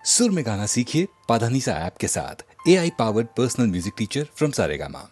सुर में गाना सीखिए पाधानीसा ऐप के साथ। AI powered personal music teacher from Saregama.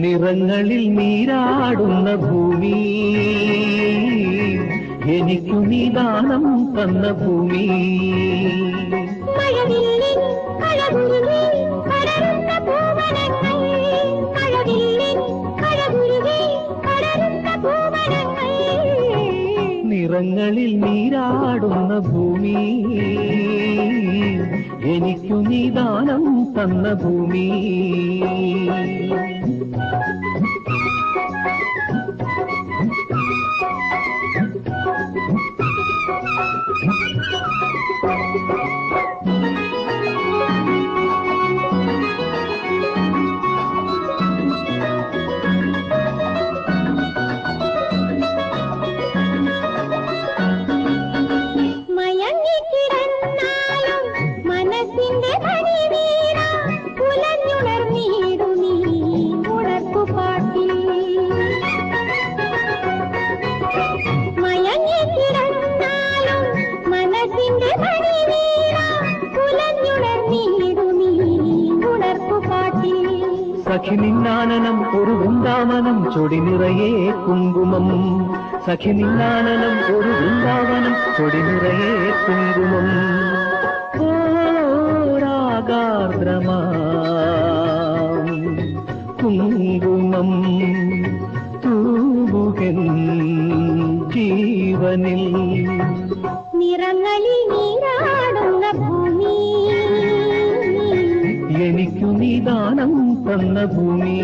നിറങ്ങളിൽ നീരാടുന്ന ഭൂമി, എനിക്കു നീ ദാനം തന്ന ഭൂമി. നിറങ്ങളിൽ നീരാടുന്ന ഭൂമി, എനിക്കു നീ ദാനം തന്ന ഭൂമി. സഖി നിന്നാനനം ഒരു വൃന്ദാവനം, ചൊടി നിറയെ കുങ്കുമം. സഖി നിന്നാനനം ഒരു വൃന്ദാവനം, ചൊടി നിറയെ കുങ്കുമം. രാഗാർദ്രമാ കുങ്കുമം തൂകുകൻ ജീവനിൽ. നിറങ്ങളിൽ നീരാടുന്ന ഭൂമി, എനിക്കു നീ ദാനം തന്ന ഭൂമി.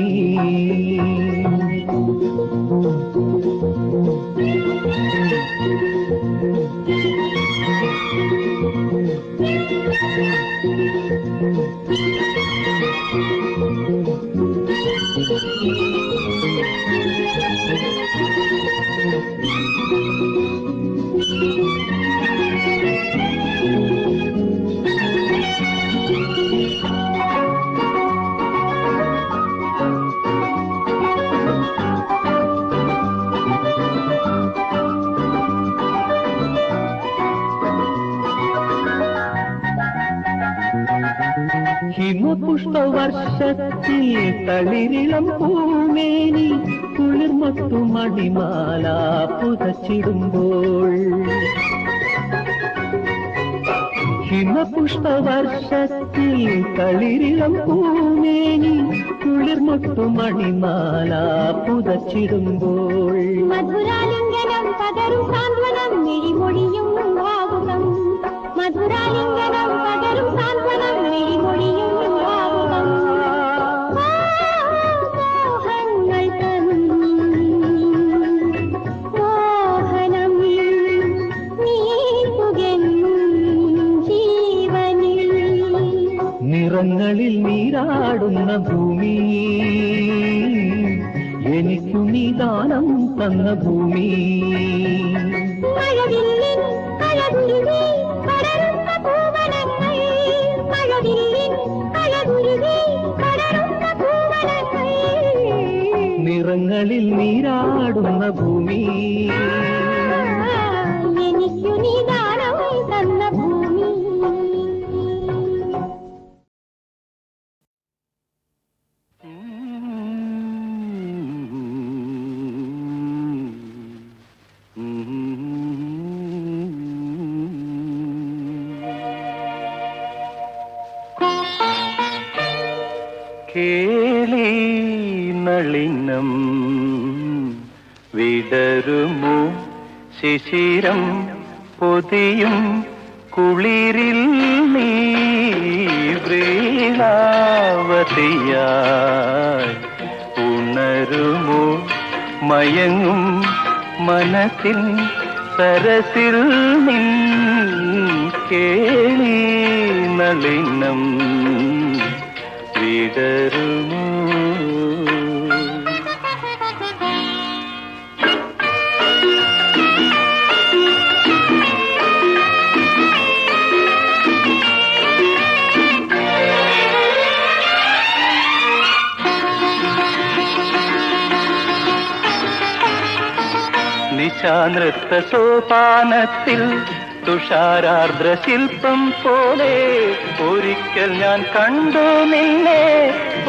ഹിമപുഷ്പവർഷത്തിൽ തളിരിളം പൂമേനി, കുളിർമൊട്ടു മണിമാല പുതച്ചിടുമ്പോൾ. ഹിമപുഷ്പവർഷത്തിൽ തളിരിളം പൂമേനി, കുളിർമൊട്ടു മണിമാല പുതച്ചിടുമ്പോൾ. മധുരാലിംഗനം പകരും സാന്ത്വനം, മിഴിമൊഴിയും ഭാവുകം. മധുരാലിംഗനം പകരും സാന്ത്വനം, മിഴിമൊഴിയും ഭാവുകം. മോഹങ്ങൾ തൻ മോഹനം നീക്കുകൻ ജീവനിൽ. നിറങ്ങളിൽ നീരാടുന്ന ഭൂമി, എനിക്കു നീ ദാനം തന്ന ഭൂമി. മഴവില്ലിൻ അഴകുരുവി പടരുന്ന പൂവനങ്ങൾ, മഴവില്ലിൻ അഴകുരുവി പടരുന്ന പൂവനങ്ങൾ. നിറങ്ങളിൽ നീരാടുന്ന ഭൂമി, എനിക്കു നീ ദാനം തന്ന ഭൂമി. കേളി നളിനം വിടരുമോ ശിശിരം പൊതിയും കുളിരിൽ നീ വ്രീളാവതിയായി ഉണരുമോ മയങ്ങും മനസ്സിൽ സരസിൽ നിൻ കേളി നളിനം വിടരുമോ? നിശാനൃത്ത സോപാനത്തിൽ തുഷാരാർദ്ര ശില്പം പോലെ ഒരിക്കൽ ഞാൻ കണ്ടു നിന്നെ,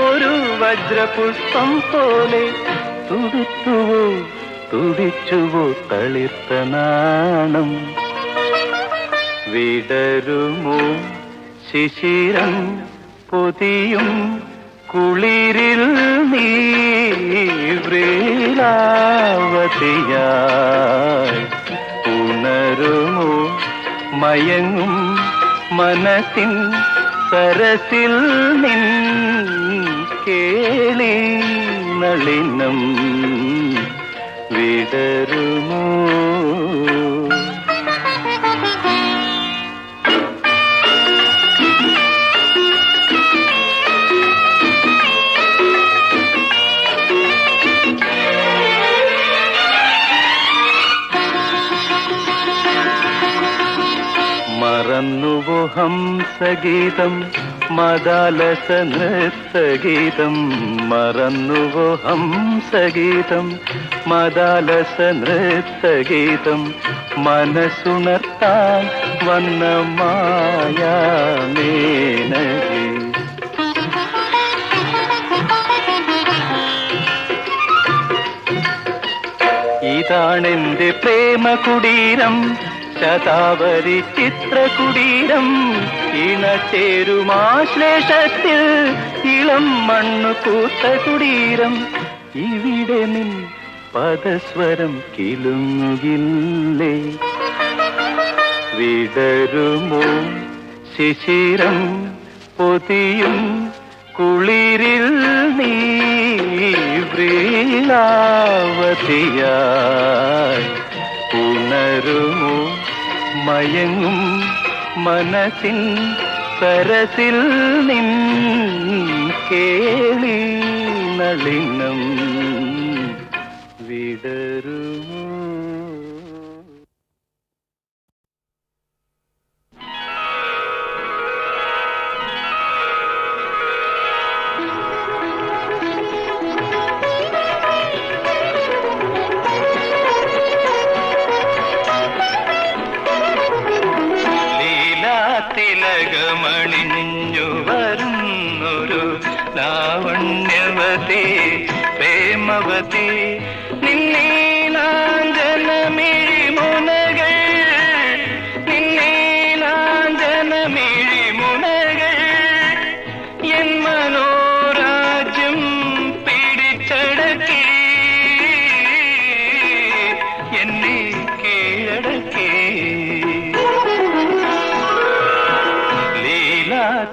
ഒരു വജ്രപുഷ്പം പോലെ. തുടിച്ചുവോ തുടിച്ചുവോ തളിർത്ത നാണം, വിടരുമോ ശിശിരം പൊതിയും കുളിരിൽ നീ വ്രീലാവതിയായി ഉണരുമോ? മയങ്ങും മനസ്സിൻ സരസിൽ നിൻ കേളി നളിനം വിടരുമോ? മറന്നുവോ ഹംസഗീതം മദാലസ നൃത്തഗീതം, മറന്നുവോ ഹംസഗീതം മദാലസ നൃത്തഗീതം, മനസ്സുണർത്താൻ വന്ന മായാമേനകേ. ഇതാണെന്റെ പ്രേമ കുടീരം, ശതാവരി ചിത്രകുടീരം, ഇണചേരുമാശ്ലേഷത്തിൽ ഇളം മണ്ണു കൂത്ത കുടീരം. ഇവിടെ നിൻ പദസ്വരം കിലുങ്ങുകില്ലേ? വിടരുമോ ശിശിരം പൊതിയും കുളിരിൽ നീ വ്രീലാവതിയായി ഉണരുമോ? മയങ്ങും മനസ്സിൻ സരസിൽ നിൻ കേളി നളിനം വിടരുമോ? തിലകമണിഞ്ഞു വരുന്നൊരു ലാവണ്യവതി പ്രേമവതി, നിന്നീലാഞ്ജനമിഴിമുനകൾ, നിന്നീലാഞ്ജനമിഴിമുനകൾ എൻ മനോരാജ്യം പിടിച്ചടക്കി എന്നെ കീഴടക്കി.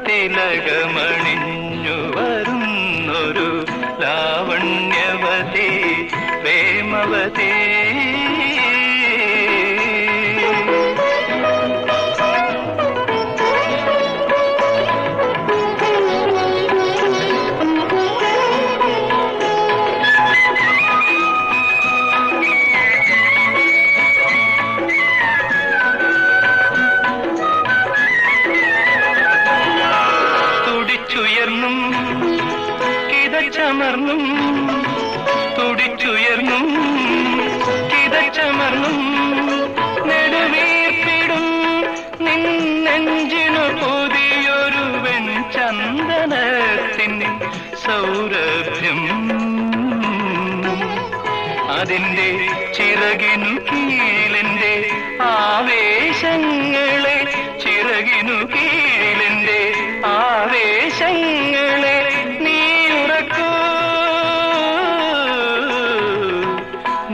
തിലകമണിഞ്ഞു വരുന്നൊരു ലാവണ്യവതി പ്രേമവതി. കിതച്ചമർന്നും തുടിച്ചുയർന്നും കിതച്ചമർന്നും നെടുവീർപ്പിടും നിന്നെഞ്ചിനു പുതിയൊരു വെൺചന്ദനത്തിൻ സൗരഭ്യം. അതിന്റെ ചിറകിനു കീഴിലെന്റെ ആവേശങ്ങളെ, ചിറകിനു കീഴിലെന്റെ ആവേശങ്ങളെ നീയുറക്കൂ,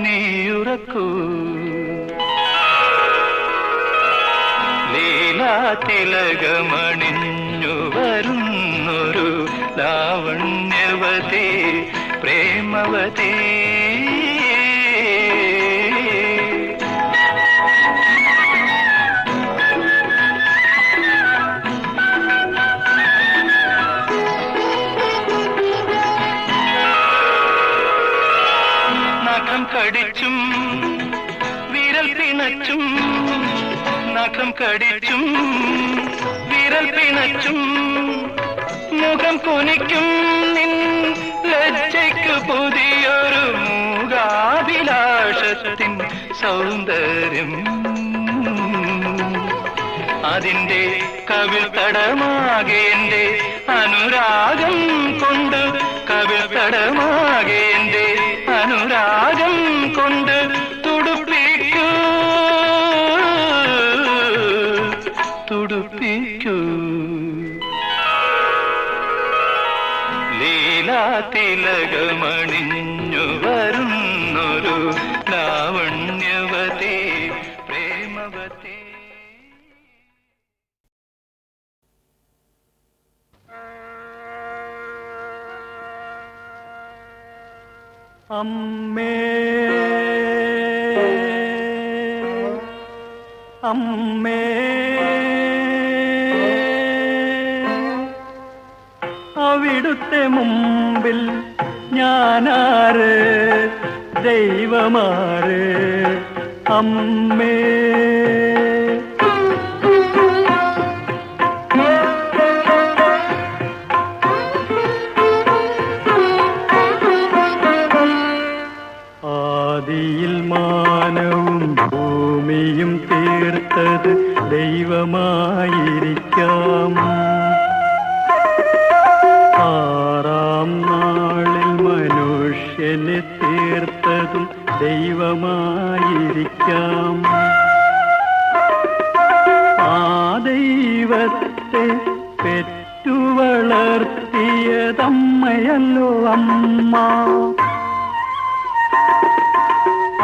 നീയുറക്കൂ. ലീലാതിലകമണിഞ്ഞു വരുന്നൊരു ലാവണ്യവതി പ്രേമവതി. പിടിച്ചും വിരൽ പിണച്ചും നഖം കടിച്ചും വിരൽ പിണച്ചും മുഖം കുനിക്കും നിൻ ലജ്ജയ്ക്ക് പുതിയൊരു മൂകാഭിലാഷത്തിൻ സൗന്ദര്യം അതിന്റെ കവിൾ തടമാകെ എന്റെ അനുരാഗം കൊണ്ട് കവിൾ തടമാകെ എന്റെ അനുരാഗം കൊണ്ട് തുടുപ്പിക്കൂ തുടുപ്പിക്കൂ ലീലാതിലകമണിഞ്ഞു വരുന്നൊരു ലാവണ്യവതേ പ്രേമവതേ. അമ്മേ അമ്മേ അവിടുത്തെ മുമ്പിൽ ഞാനാര് ദൈവമാര് അമ്മേ ആദിയിൽ മാനവും ഭൂമിയും തീർത്തത് ദൈവമായിരിക്കാം. ആറാം നാളിൽ മനുഷ്യനെ തീർത്തതും ദൈവമായിരിക്കാം. ആ ദൈവത്തെ പെറ്റു വളർത്തിയതമ്മയല്ലോ അമ്മ.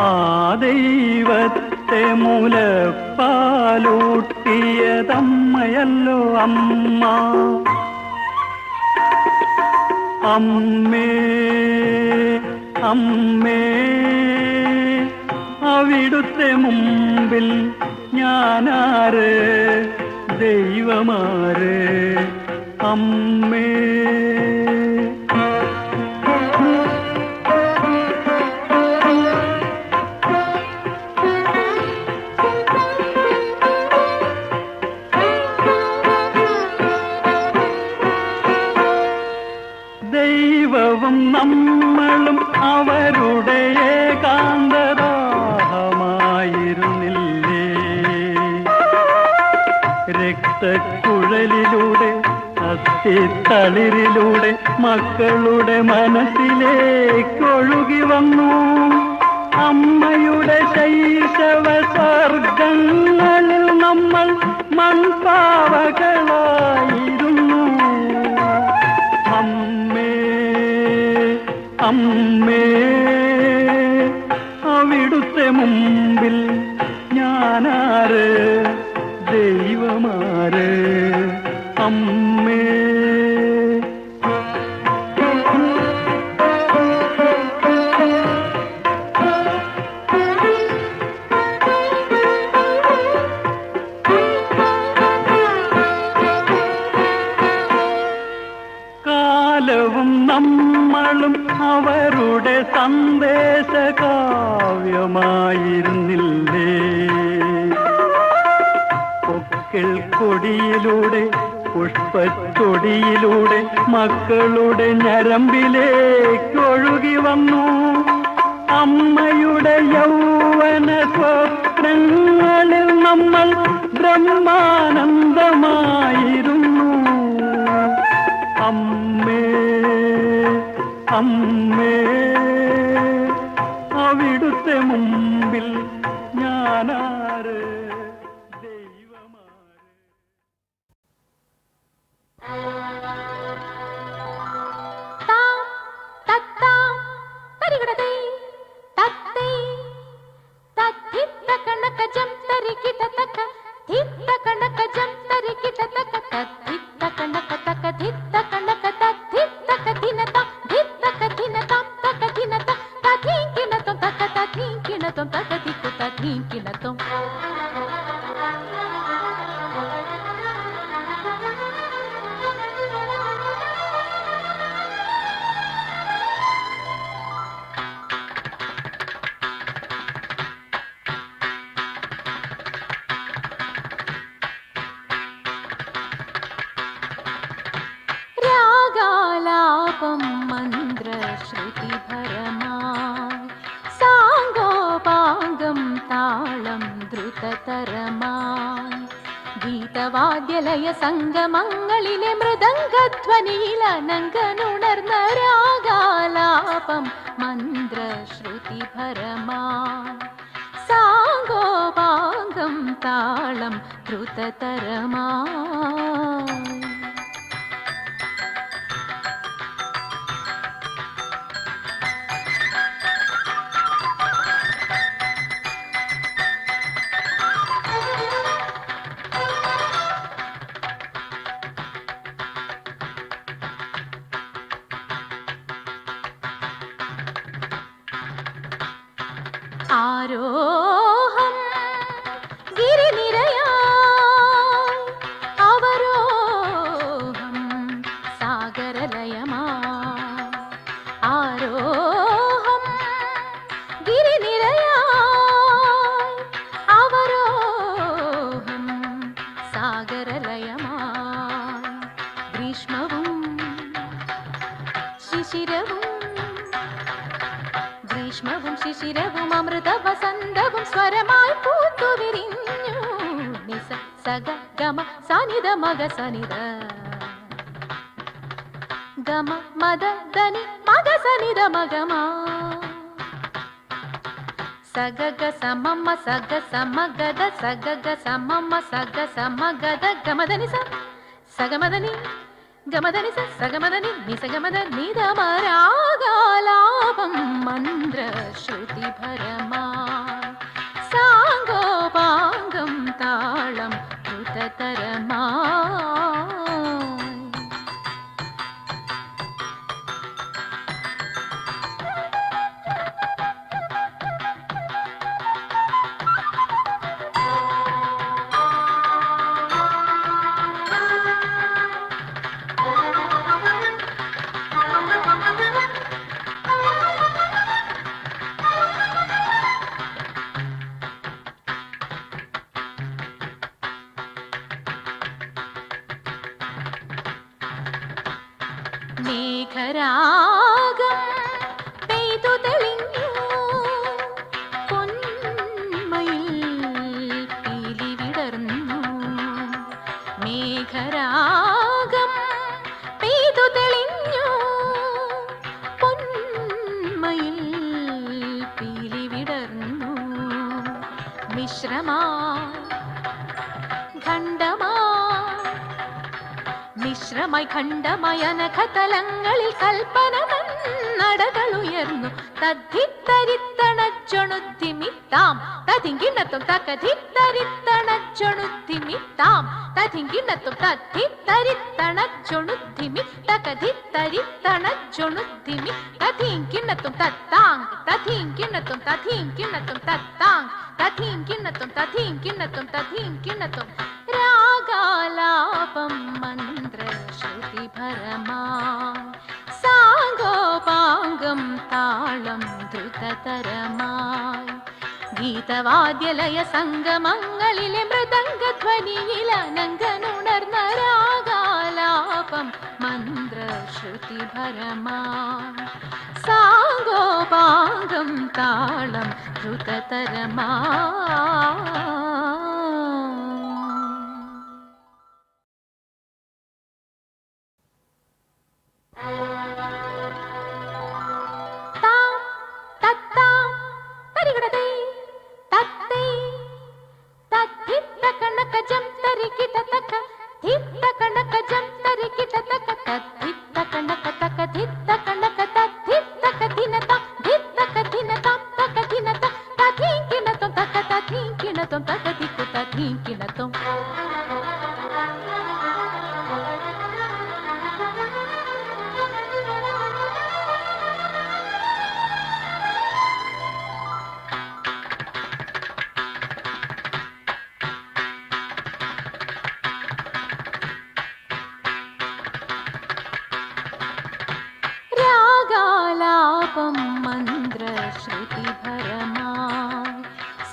ആ ദൈവത്തെ മുലപ്പാലൂട്ടിയതമ്മയല്ലോ അമ്മ. അമ്മേ അമ്മേ അവിടുത്തെ മുമ്പിൽ ഞാനാര് ദൈവമാര് അമ്മേ. ദൈവവും നമ്മളും അവരുടെ ഏകാന്തദാഹമായിരുന്നില്ലേ. രക്തക്കുഴലിലൂടെ അസ്ഥിത്തളിരിലൂടെ മക്കളുടെ മനസ്സിലേക്കൊഴുകി വന്നു. അമ്മയുടെ ശൈശവ സർഗങ്ങളിൽ നമ്മൾ മൺപാവകളായിരുന്നു. അമ്മേ അമ്മേ അവിടുത്തെ മുമ്പിൽ ഞാനാര് ദൈവമാര് അമ്മേ. കാലവും നമ്മളും അവരുടെ സന്ദേശ കാവ്യമായിരുന്നില്ലേ. പൊക്കിൾ കൊടിയിലൂടെ പുഷ്പച്ചൊടിയിലൂടെ മക്കളുടെ ഞരമ്പിലേക്കൊഴുകി വന്നു. അമ്മയുടെ യൗവന സ്വപ്നങ്ങളിൽ നമ്മൾ ബ്രഹ്മാനന്ദമായിരുന്നു. അമ്മേ അമ്മേ അവിടുത്തെ മുമ്പിൽ ഞാനാര് ദൈവമാര്. ഗീതവാദ്യലയസംഗമങ്ങളിലെ മൃദംഗധ്വനിയിലനങ്കനുണർന്നരാഗാലാപം മന്ത്രശ്രുതിഭരമായി സാംഗോപാംഗം താളം ദ്രുതതരമായി ഗീതവാദ്യലയസംഗമങ്ങളിലെ മൃദംഗധ്വനിയിലനങ്കനുണർന്നരാഗാലാപം മന്ത്രശ്രുതിഭരമായി സാംഗോപാംഗം താളം ദ്രുതതരമായി. ആരോഹം ഗിരിനിരയായി അവരോഹം സാഗരലയമായി ആരോഹം ഗിരിനിരയായി അവരോഹം സാഗരലയമായി ഗ്രീഷ്മവും ശിശിരവും ഗ്രീഷ്മവും ശിശിരവും അമൃത വസന്തവും സ്വരമായി പൂത്തുവിരിഞ്ഞു നിസ സഗ ഗമ സനിത മഗ സനിത ഗമ മദ ധനി മഗ സനിത മഗമാ സഗഗ സമമ സഗ സമഗദ സഗഗ സമമ സഗ സമഗദ ഗമദനി സഗമദനി ഗമദനി സഗമദനി നിസഗമദ നിധമരാഗാലാപം മന്ത്രശ്രുതിഭരമായി സാംഗോപാംഗം താളം ദ്രുതതരമായി. മേഘരാഗം പെയ്തു തെളിഞ്ഞു പൊന്മയിൽ പീലി വിടർന്നു മേഘരാഗം പെയ്തു തെളിഞ്ഞു പൊന്മയിൽ പീലി വിടർന്നു മിശ്രമായി മിശ്രമായി ഖണ്ഡമായ നഖതലങ്ങളിൽ കൽപ്പന നടകളുയർന്നു തദ്ധിത്തരിത്തണച്ചൊണുദ്ധിമിത്താം തതിങ്കിണ്ണത്തും തകധിത്തരിത്തണച്ചൊണുദ്ധിമിത്താം തതിങ്കിണ്ണത്തും തദ്ധിത്തരിത്തണച്ചൊണുദ്ധിമി തകധിത്തരിത്തണച്ചൊണുദ്ധിമി തതിങ്കിണ്ണത്തും തത്താങ് തതിങ്കിണ്ണത്തും തതിങ്കിണ്ണത്തും തത്താങ് തതിങ്കിണ്ണത്തും തതിങ്കിണ്ണത്തും തതിങ്കിണ്ണത്തും രാഗാലാപം മന്ത്രശ്രുതിഭരമായി സാംഗോപാംഗം താളം ദ്രുതതരമായി ഗീതവാദ്യലയസംഗമങ്ങളിലെ മൃദംഗധ്വനിയിലനങ്കനുണർന്നരാഗാലാപം മന്ത്രശ്രുതിഭരമായി സാംഗോപാംഗം താളം ദ്രുതതരമായി. രാഗാലാപം മന്ത്രശ്രുതിഭരമായി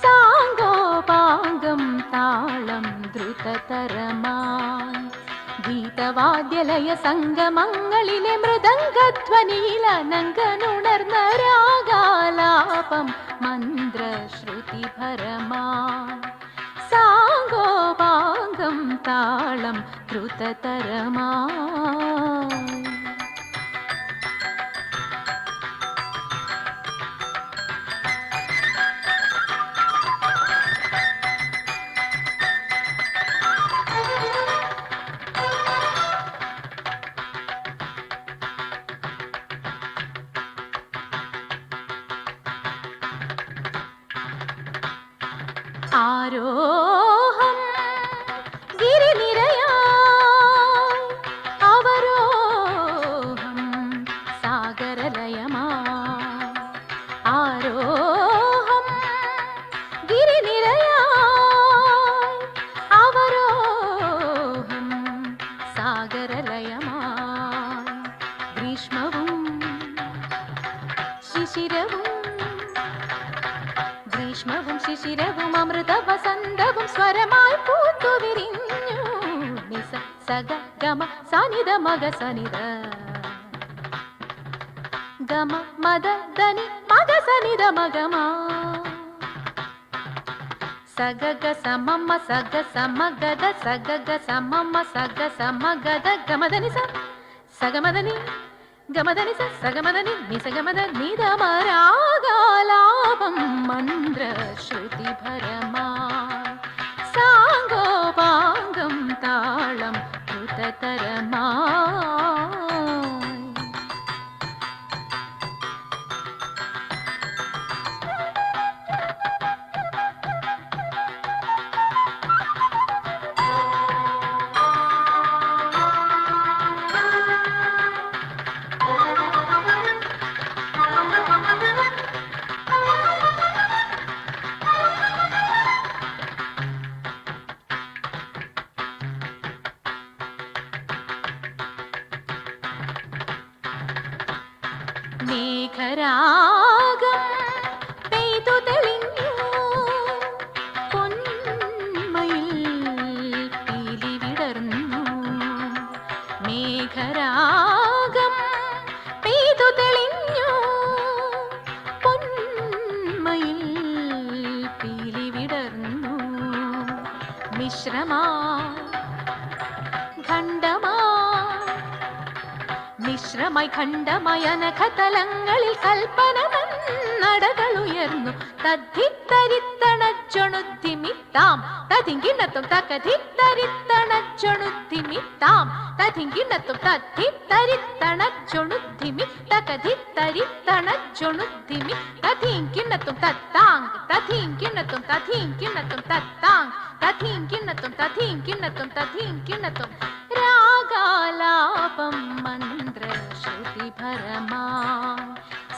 സാംഗോപാംഗം താളം ദ്രുതതരമായി ഗീത ഗീതവാദ്യലയ സംഗമങ്ങളിലെ മൃദംഗധ്വനിയിൽ അനങ്കനുണർന്ന രാഗാലാപം മന്ത്രശ്രുതിഭരമാ സാംഗോപാംഗം താളം ദ്രുതതരമാ ആരോഹം ഗിരിനിരയായി അവരോഹം സാഗരലയമായി ആരോഹം ഗിരിനിരയായി അവരോഹം സാഗരലയമായി ഗ്രീഷ്മവും ശിശിരവും ഗ്രീഷ്മവും ശിശിരവും അമൃത വസന്തവും സ്വരമായി പൂത്തുവിരിഞ്ഞു നിസ സഗ ഗമ സനിത മഗ സനിത ഗമ മദ ധനി മഗ സനിത മഗമാ സഗഗ സമമ സഗ സമഗദ സഗഗ സമമ സഗ സമഗദ ഗമദനി സഗമദനി ഗമദനി സഗമദനി നിസഗമദ നിധമരാഗാലാപം മന്ത്രശ്രുതിഭരമാ സാംഗോപാംഗം താളം ദ്രുതതരമാ മേഘരാഗം പെയ്തു തെളിഞ്ഞു പൊന്മയിൽ പീലി വിടർന്നു മേഘരാഗം പെയ്തു തെളിഞ്ഞു പൊന്മയിൽ പീലി വിടർന്നു മിശ്രമാ ഖണ്ഡമാ മിശ്രമായി ഖണ്ഡമായ നഖതലങ്ങളിൽ കൽപ്പന നടകളുയർന്നു തദ്ധിത്തരിത്തണച്ചൊണുദ്ധിമിത്താം തതിങ്കിണ്ണത്തും തകധിത്തരിത്തണച്ചൊണുദ്ധിമിത്താം തതിങ്കിണ്ണത്തും തദ്ധിത്തരിത്തണച്ചൊണുദ്ധിമി തകധിത്തരിത്തണച്ചൊണുദ്ധിമി തഥീങ്കിണ്ണത്തും തത്താങ് തഥീങ്കിണ്ണത്തും തഥീങ്കിണ്ണത്തും തത്താങ് തഥീങ്കിണ്ണത്തും തഥീങ്കിണ്ണത്തും തഥീങ്കിണ്ണത്തും രാഗാലാപം മന്ത്രശ്രുതിഭരമാ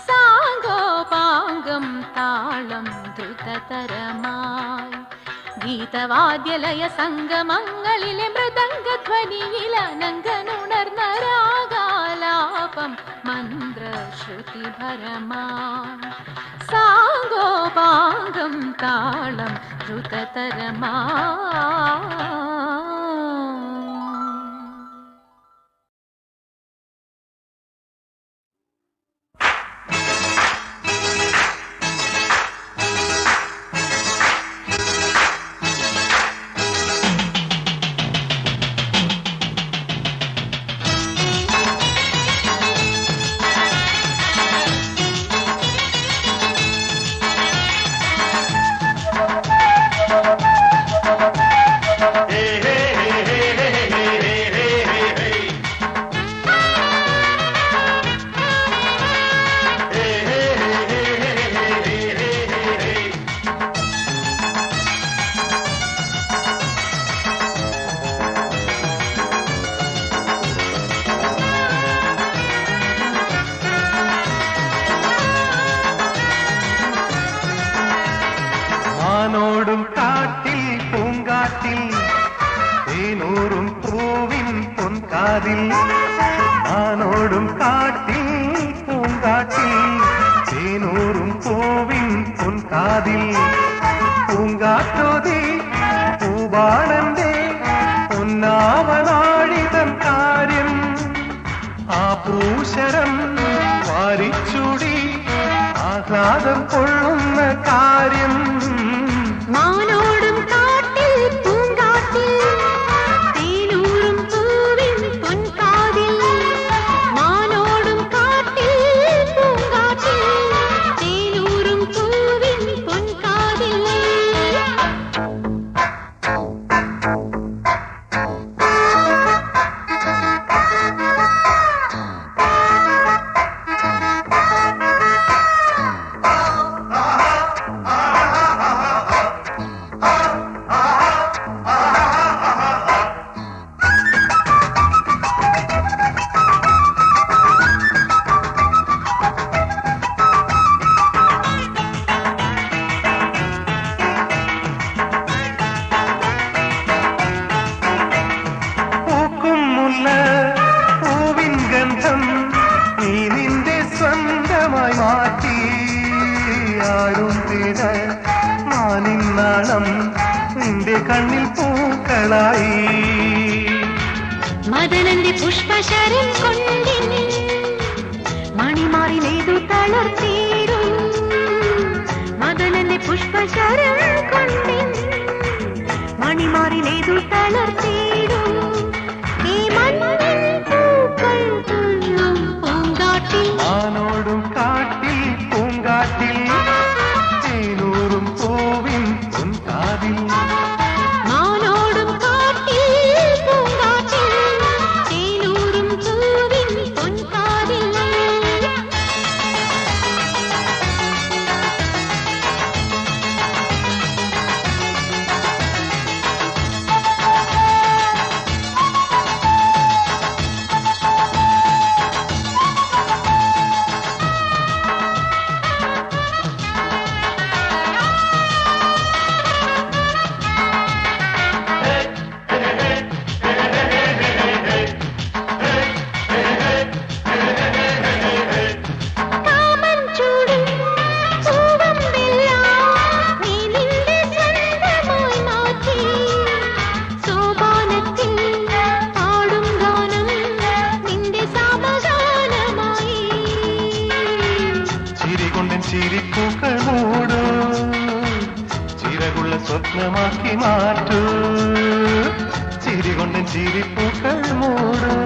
സാംഗോപാംഗം താളം ദ്രുതതരമായി ഗീതവാദ്യലയ സംഗമങ്ങളിലെ മൃദംഗധ്വനിയിൽ അനങ്കനുണർന്ന രാഗാലാപം മന്ത്രശ്രുതിഭരമാ സാംഗോപാംഗം താളം ദ്രുതതരമാ മാനോടും കാട്ടിൽ പൂങ്കാറ്റിൽ തേനൂറും പൂവിൻ പൊൻകാതിൽ മാനോടും കാട്ടിൽ പൂങ്കാറ്റിൽ തേനൂറും പൂവിൻ പൊൻകാതിൽ പൂങ്കാറ്റോതി പൂവാളന്റെ പൊന്നാവനാഴിതൻ കാ പൂശരം വാരിച്ചൂടി ആഹ്ലാദം കൊള്ളുന്ന കാര്യം മാനോടും കാട്ടിൽ പൂങ്കാട്ടിൽ തേനൂറും പൂവിൻ പൊൻകാതിൽ മാനോടും കാട്ടിൽ പൂങ്കാട്ടിൽ തേനൂറും പൂവിൻ പൊൻകാതിൽ പൂവിൻ ഗന്ധം നീ നിന്റെ സ്വന്തമായി മാറ്റി ആടും തിര മാനിൻ നാളം നിന്റെ കണ്ണിൽ പൂക്കളായി മദനന്റെ പുഷ്പശരം കൊണ്ടിൻ മണിമാറിലേതു തളർത്തീരും മദനന്റെ പുഷ്പശരം കൊണ്ടിൻ മണിമാറിലേതു തളർത്തീരും ഈ മണ്ണിൽ പൂക്കൾ തുള്ളും പൂങ്കാട്ടിൽ മാനോടും കാട്ടിൽ പൂങ്കാട്ടിൽ തേനൂറും പൂവിൻ പൊൻകാതിൽ മാനോടും കാട്ടിൽ പൂങ്കാട്ടിൽ തേനൂറും പൂവിൻ പൊൻകാതിൽ ചിരിപ്പൂക്കൾ മൂടൂ ചിറകുള്ള സ്വപ്നമാക്കി മാറ്റൂ ചിരികൊണ്ടൻ ചിരിപ്പൂക്കൾ മൂടൂ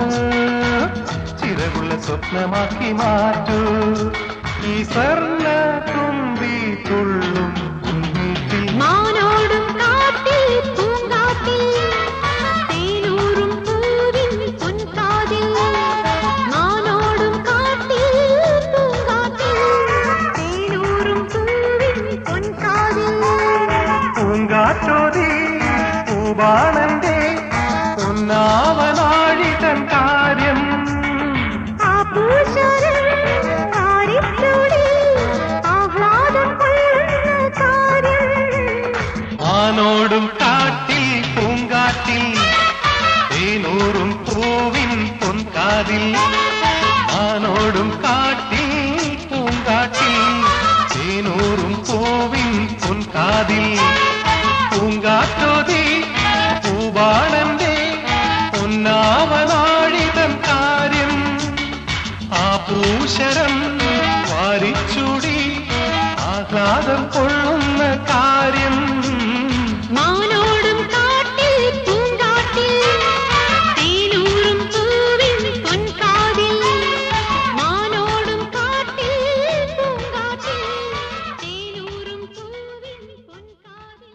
ചിറകുള്ള സ്വപ്നമാക്കി മാറ്റൂ ഈ സ്വർണ്ണ തുമ്പി തുള്ളും കുഞ്ഞീട്ടിൽ മാനോടും കാട്ടിൽ പൂങ്കാട്ടിൽ തേനൂറും പൂവിൻ പൊൻകാതിൽ മാനോടും കാട്ടിൽ പൂങ്കാട്ടിൽ തേനൂറും പൂവിൻ പൊൻകാതിൽ പൂങ്കാറ്റോതി പൂവാണന്റെ പൊന്നാവനാഴിതൻ കാര്യം ആ പൂശരം കാരിച്ചൂടി ആഹ്ലാദം കൊള്ളുന്ന കാര്യം ആനോടും കാട്ടിൽ പൂങ്കാട്ടിൽ തേനൂറും പൂവിൻ പൊൻകാതിൽ ആനോടും കാട്ടിൽ പൂങ്കാട്ടിൽ തേനൂറും പൂവിൻ പൊൻകാതിൽ പൂങ്കാറ്റോതി പൂവാണന്റെ പൊന്നാവനാഴിതൻ കാര്യം ആ പൂശരം വാരിച്ചൂടി ആഹ്ലാദം കൊള്ളുന്ന കാര്യം മാനോടും കാട്ടിൽ പൂങ്കാട്ടിൽ തേനൂറും പൂവിൻ പൊൻകാതിൽ മാനോടും കാട്ടിൽ പൂങ്കാട്ടിൽ തേനൂറും പൂവിൻ പൊൻകാതിൽ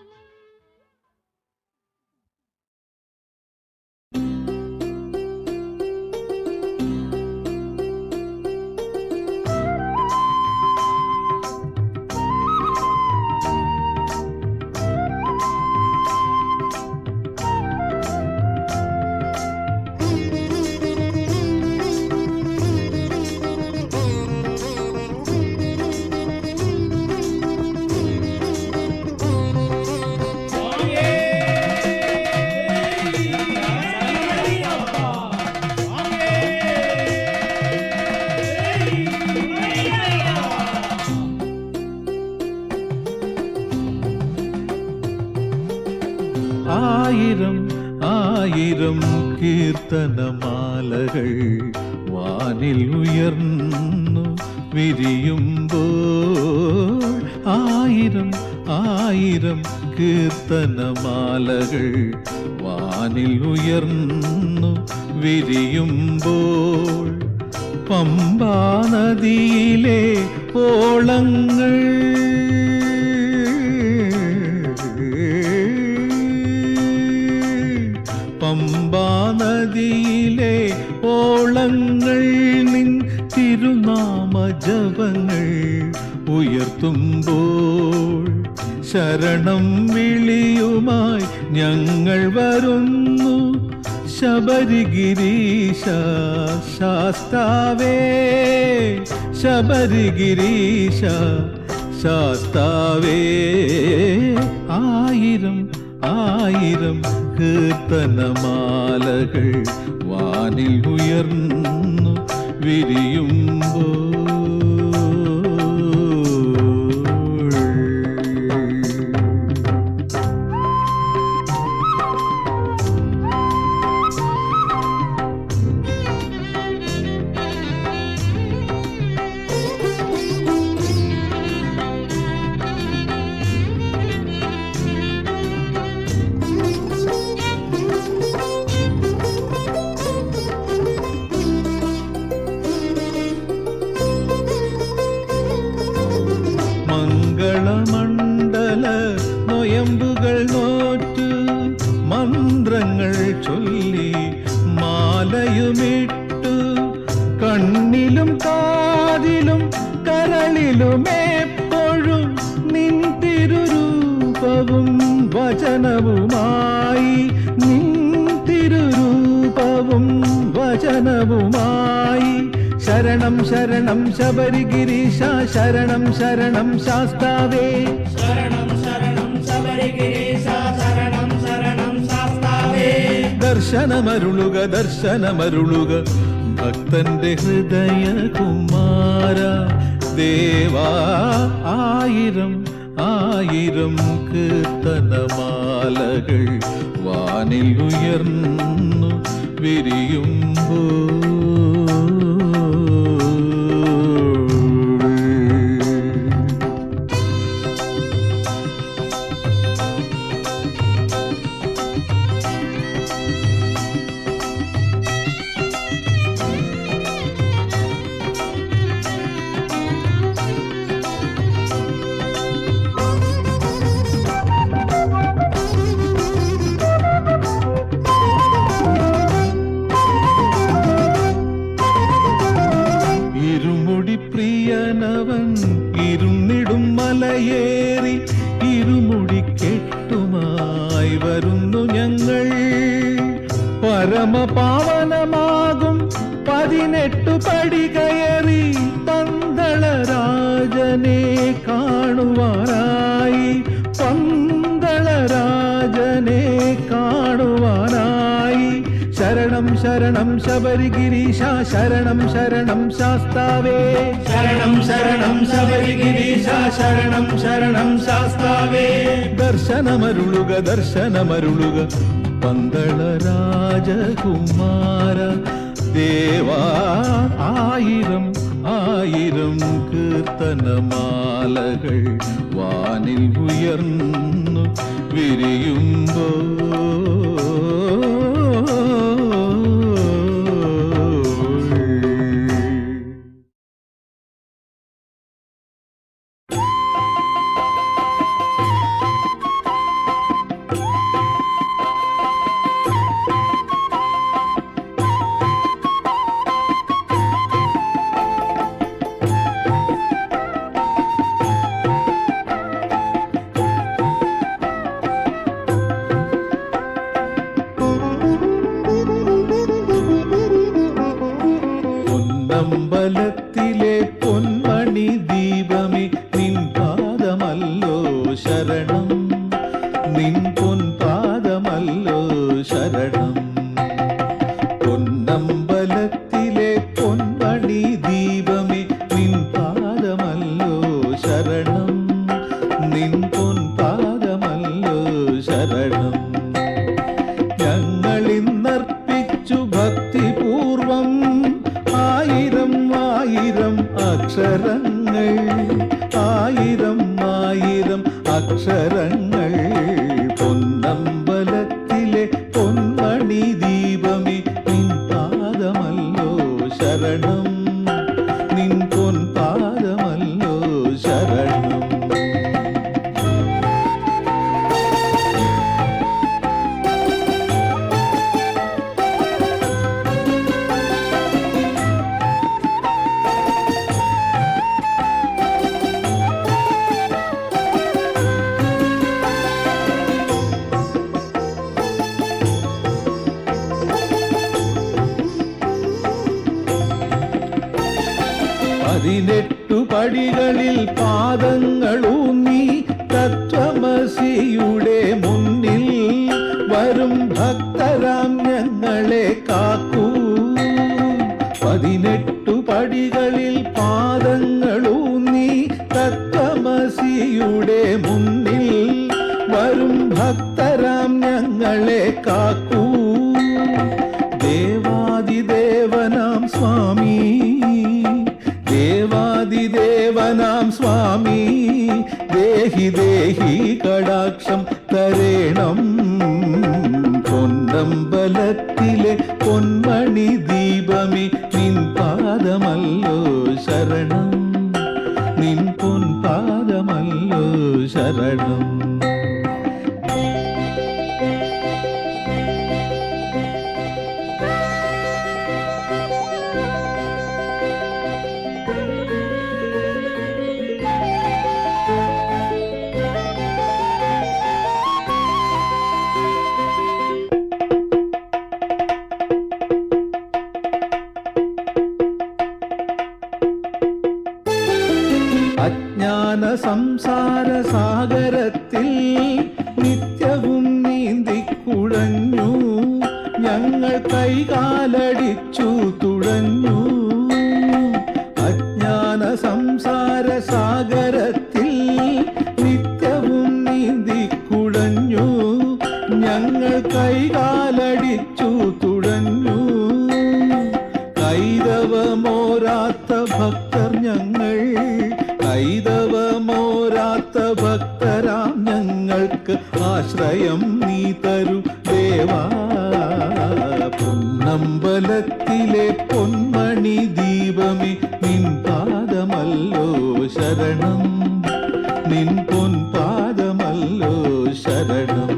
ആയിരം ആയിരം കീർത്തനമാലകൾ വാന വാനിൽ ഉയർന്നു വിരിയുമ്പോൾ ആയിരം ആയിരം കീർത്തനമാലകൾ വാനിൽ ഉയർന്നു വിരിയുമ്പോൾ പമ്പാ നദിയിലെ ഓളങ്ങൾ പമ്പാ നദിയിലെ ഓളങ്ങൾ നിൻ തിരുനാമ ജപങ്ങൾ ഉയർത്തുമ്പോൾ ശരണം വിളിയുമായി ഞങ്ങൾ വരുന്നു ശബരിഗിരീശ ശാസ്താവേ ശബരിഗിരീശ ശാസ്താവേ ആയിരം ആയിരം കീർത്തനമാലകൾ വാനിൽ ഉയർന്നു വിരിയുമ്പോൾ മംഗളമണ്ഡല നൊയമ്പുകൾ നോറ്റ് മന്ത്രങ്ങൾ ചൊല്ലി മാലയുമിട്ടു കണ്ണിലും കാതിലും കരളിലും എപ്പോഴും നിൻ തിരുരൂപവും വചനവുമായി നിൻ തിരുരൂപവും വചനവുമായി ശരണം ശരണം ശബരിഗിരീശ ശരണം ശരണം ശാസ്താവേ ശരണം ശരണം ശബരിഗിരീശ ശരണം ശരണം ശാസ്താവേ ദർശനമരുളുക ദർശനമരുളുക ഭക്തന്റെ ഹൃദയ കുമാര ദേവാ ആയിരം ആയിരം കീർത്തനമാലകൾ വാനിൽ ഉയർന്നു വിരിയുമ്പോൾ പ്രിയനവൻ ഇരുന്നിടും മലയേറി ഇരുമുടി കെട്ടുമായി വരുന്നു ഞങ്ങൾ പരമപാവനമാകും 18 പടി കയറി പന്തളരാജനെ കാണുവാനായി പന്തളരാജനെ കാണുവാനായി ശരണം ശരണം ശബരിഗിരീശ ശരണം ശരണം ശാസ്താവേ ശരണം ശരണം ശബരിഗിരീശ ശരണം ശരണം ശാസ്താവേ ദർശനമരുളുക ദർശനമരുളുക പന്തളരാജകുമാര ദേവാ ആയിരം ആയിരം കീർത്തനമാലകൾ വാനിൽ ഉയർന്നു വിരിയുമ്പോൾ അമ്പലത്തിലെ പൊന്മണി ദീപമേ നിൻ പാദമല്ലോ ശരണം നിൻ പൊൻപാദമല്ലോ ശരണം പൊന്നമ്പലത്തിലെ പൊന്മണി ദീപമേ നിൻ പാദമല്ലോ ശരണം നിൻ പൊൻപാദമല്ലോ ശരണം ഞങ്ങളിന്നർപ്പിച്ചു ഭക്തിപൂർവം ആയിരം 18 പടികളിൽ പാദങ്ങളൂന്നി തത്വമസിയുടെ മുന്നിൽ വരും ഭക്തരാം ഞങ്ങളെ കാക്കൂ. 18 പടികളിൽ പാദങ്ങളൂന്നി തത്വമസിയുടെ മുന്നിൽ വരും ഭക്തരാം ഞങ്ങളെ കാക്കൂ. ദേവാദിദേവനാം സ്വാമി, ദേവാദിദേവനാം സ്വാമി, ദേഹി ദേഹി കടാക്ഷം തരേണം. പൊന്നമ്പലത്തിലെ പൊന്മണി ദീപമേ നിൻ പാദമല്ലോ ശരണം, നിൻ പൊൻപാദമല്ലോ ശരണം. അജ്ഞാന സംസാര സാഗരത്തിൽ നിത്യവും നീന്തിക്കുഴഞ്ഞു ഞങ്ങൾ, കൈകാലടിച്ചു തുഴഞ്ഞു. അജ്ഞാന സംസാര സാഗരത്തിൽ നിത്യവും നീന്തിക്കുഴഞ്ഞു ഞങ്ങൾ, കൈകാലടിച്ചു തുഴഞ്ഞു. കൈതവമോരാത്ത ഭക്തർ ഞങ്ങൾ, കൈതവമോരാത്ത ഭക്തരാം ഞങ്ങൾക്ക് ആശ്രയം നീ തരൂ ദേവാ. പൊന്നമ്പലത്തിലെ പൊന്മണി ദീപമേ നിൻ പാദമല്ലോ ശരണം, നിൻ പൊൻപാദമല്ലോ ശരണം.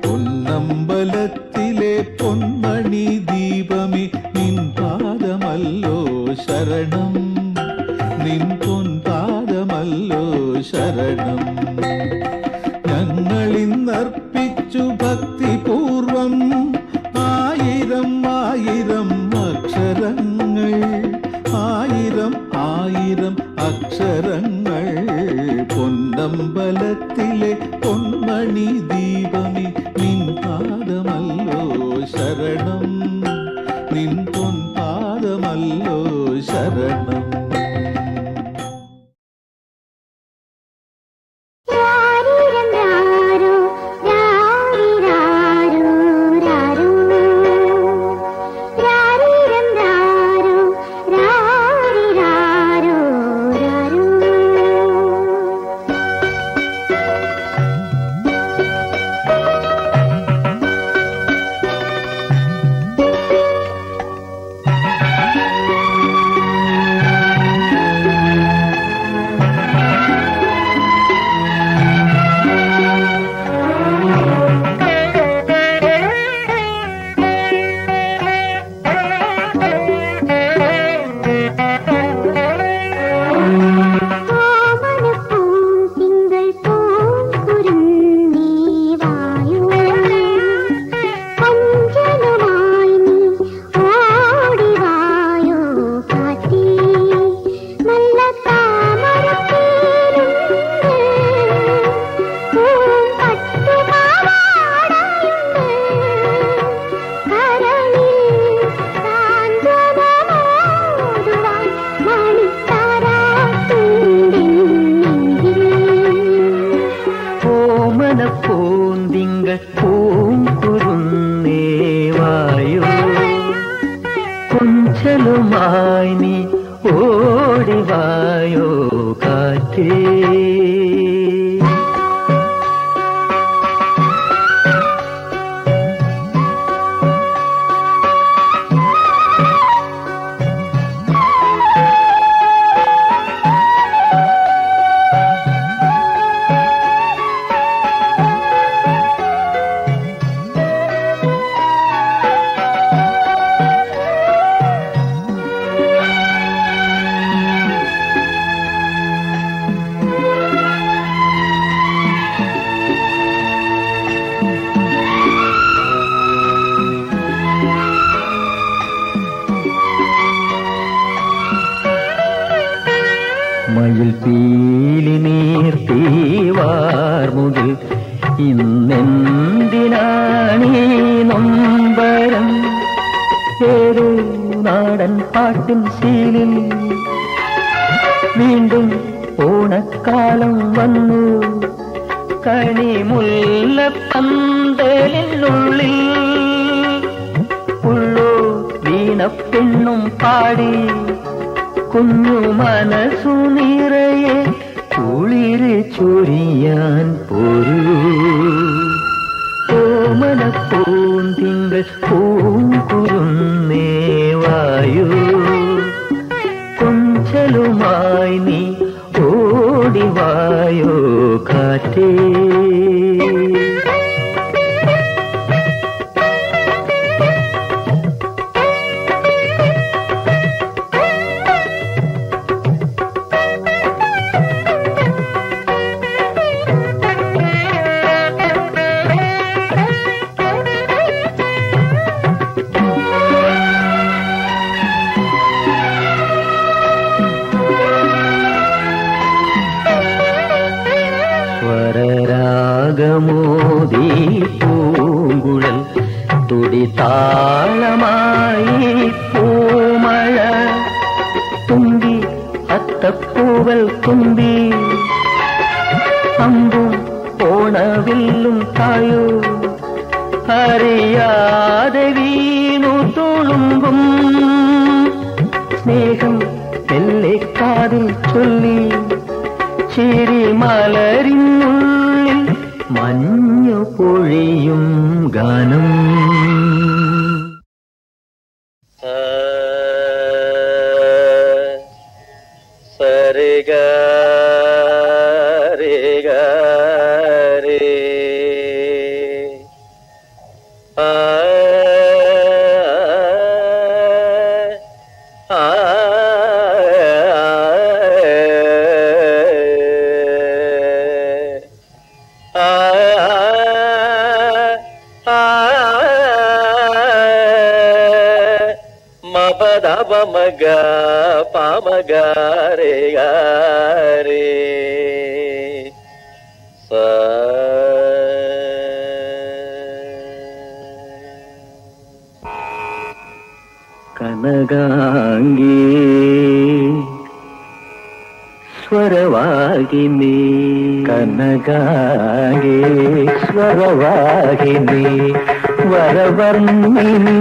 പൊന്നമ്പലത്തിലെ പൊന്മണി ദീപമേ നിൻ പാദമല്ലോ ശരണം, നിൻ പൊൻപാദമല്ലോ ശരണം. ഞങ്ങളിന്നർപ്പിച്ചു ഭക്തിപൂർവം ആയിരം ആയിരം അക്ഷരങ്ങൾ, ആയിരം ആയിരം അക്ഷരങ്ങൾ. പൊന്നമ്പലത്തിലെ പൊന്മണി ദീപമേ നിൻ പാദമല്ലോ ശരണം, നിൻ പൊൻപാദമല്ലോ ശരണം. കുഞ്ചലുമായി നീ ഓടിവായോ കാറ്റേ. കാർമുകിൽ ഇന്നെന്തിനാണീ നൊമ്പരം ഏതോ നാടൻ പാട്ടിൻ ശീലിൽ വീണ്ടും ഓണക്കാലം വന്നു കണിമുല്ലപ്പന്തലിനുള്ളിൽ ഉള്ളോ വീണപ്പെണ്ണും പാടി കുഞ്ഞു മനസ്സു നിറയെ കുളിര് ചൊരിയാൻ പോരൂ ഓമനപ്പൂന്തിങ്കൾ പൂങ്കുരുന്നേ വായു കൊഞ്ചലുമായി നീ ഓടിവായോ കാറ്റേ സ്വരരാഗമോദി പൂങ്കുഴൽ തുടിതാളമായി പൂമഴ തുമ്പി അത്തപ്പൂവൽ തുമ്പി അമ്പും ഓണവില്ലും തായോ അറിയാതെ വീണു തുളുമ്പും സ്നേഹം എല്ലേക്കാതിൽ ചൊല്ലി ചിരി മലരിനുള്ളിൽ മഞ്ഞു പൊഴിയും ഗാനം സരിഗ മപദപമഗ പാമഗാരേ ഗാരേ സ കനകാംഗി സ്വരവാഹിനി കനകാംഗി സ്വരവാഹിനി വരവർണ്ണിനി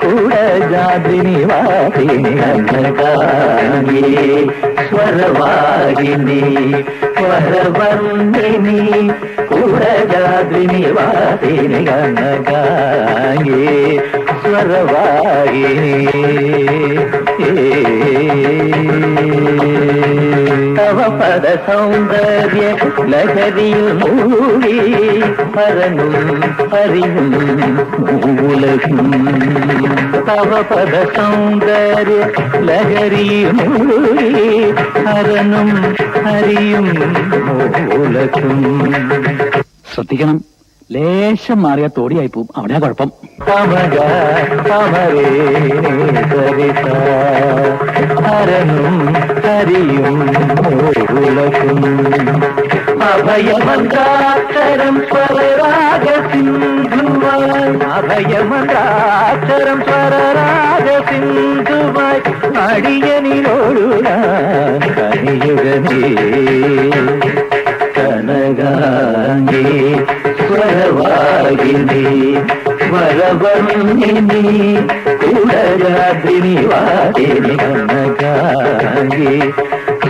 കുടജാദ്രിനി വാഹിനി കനകാംഗി സ്വരവാഹിനി വരവർണ്ണിനി കുടജാദ്രിനി വാഹിനി കനകാംഗി സ്വരവാഹിനി തവ പദ സൗന്ദര്യ ലഹരിയിൽ മൂടി ഹരനും ഹരിയും മൂലകും തവ പദ സൗന്ദര്യ ലഹരിയിൽ മൂടി ഹരനും ഹരിയും മൂലകും ശ്രദ്ധിക്കണം ലേശം മാറിയ തോടിയായി പോവും അവിടെയാ കുഴപ്പം തമക തമരേ സരിത ഹരനും ഹരിയും മൂലകും അഭയമന്ത്രാക്ഷരം സ്വരരാഗ സിന്ധുവായി അഭയമന്ത്രാക്ഷരം സ്വരരാഗ സിന്ധുവായി അടിയനിലോടു ഞാൻ കനിയുഗനേ കനകാംഗി സ്വരവാഹിനി വരവർണ്ണിനി കുടജാദ്രിനി വാഹിനി കനകാംഗി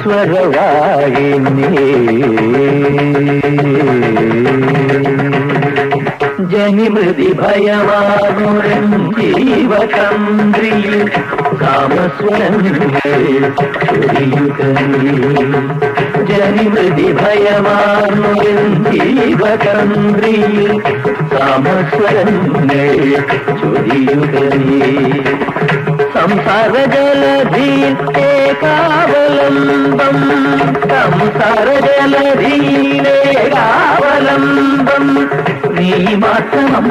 സ്വരവാഹിനി ജനിമൃതി ഭയവാനുരൻ ജീവതന്ത്രിയിൽ കാമസ്വരങ്ങൾ ജനിമൃതി ഭയവാനുരൻ ജീവതന്ത്രിയിൽ കാമസ്വരങ്ങൾ ചൊരിയുകനേ സംസാര ജലധിയിൽ ഏകാവലംബം സംസാര ജലധിയിലേകാവലംബം നീ മാത്രം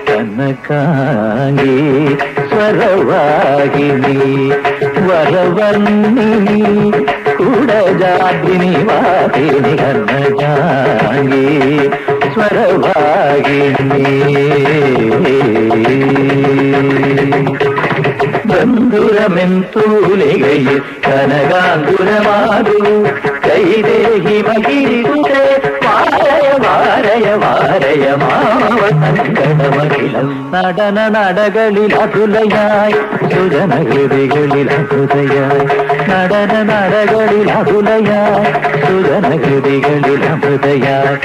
കനകാംഗി സ്വരവാഹിനി വരവർണ്ണിനി കൂടജാദ്രിനി വാദിനി കർണജാംഗി സ്വരവാഹിനി ബന്ധുരമെന്തൂലികയിൽ കനകാങ്കുരമാടു കൈദേഹി മകിരികുടെ വാരയ വാരയ വാരയ മാവസങ്കടമഖിലം നടന നടകളിൽ അതുലയായി സുജനഹൃതികളിൽ അമൃതയായി നടന നടകളിൽ അതുലയായി സുജനഹൃതികളിൽ അമൃതയായി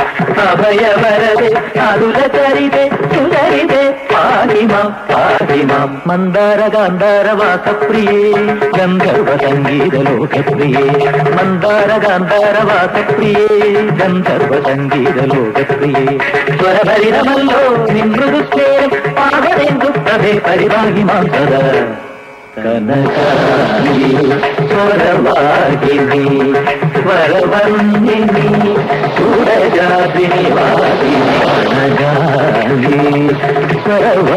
അഭയവരതെ അതുല ചരിതേ സുചരിതേ പാതിമാം പാതിമാം മന്ദാര ഗാന്ധാര വാസപ്രിയേ ഗന്ധർവ സംഗീത ലോകപ്രിയേ മന്ദാര ഗാന്ധാര വാസപ്രിയേ ഗന്ധർവ സംഗീത ലോകപ്രിയേ സ്വരഭരിതമല്ലോ നിമൃദുസ്വേരം പാവരേന്ദു പ്രഭേ പരിവാഹി മാം സദാ കനകാനി സ്വരവാഹിനി സ്വരവന്ദിനി സുരജാതിനി വാദിനി കനകാനി സ്വരവാഹിനി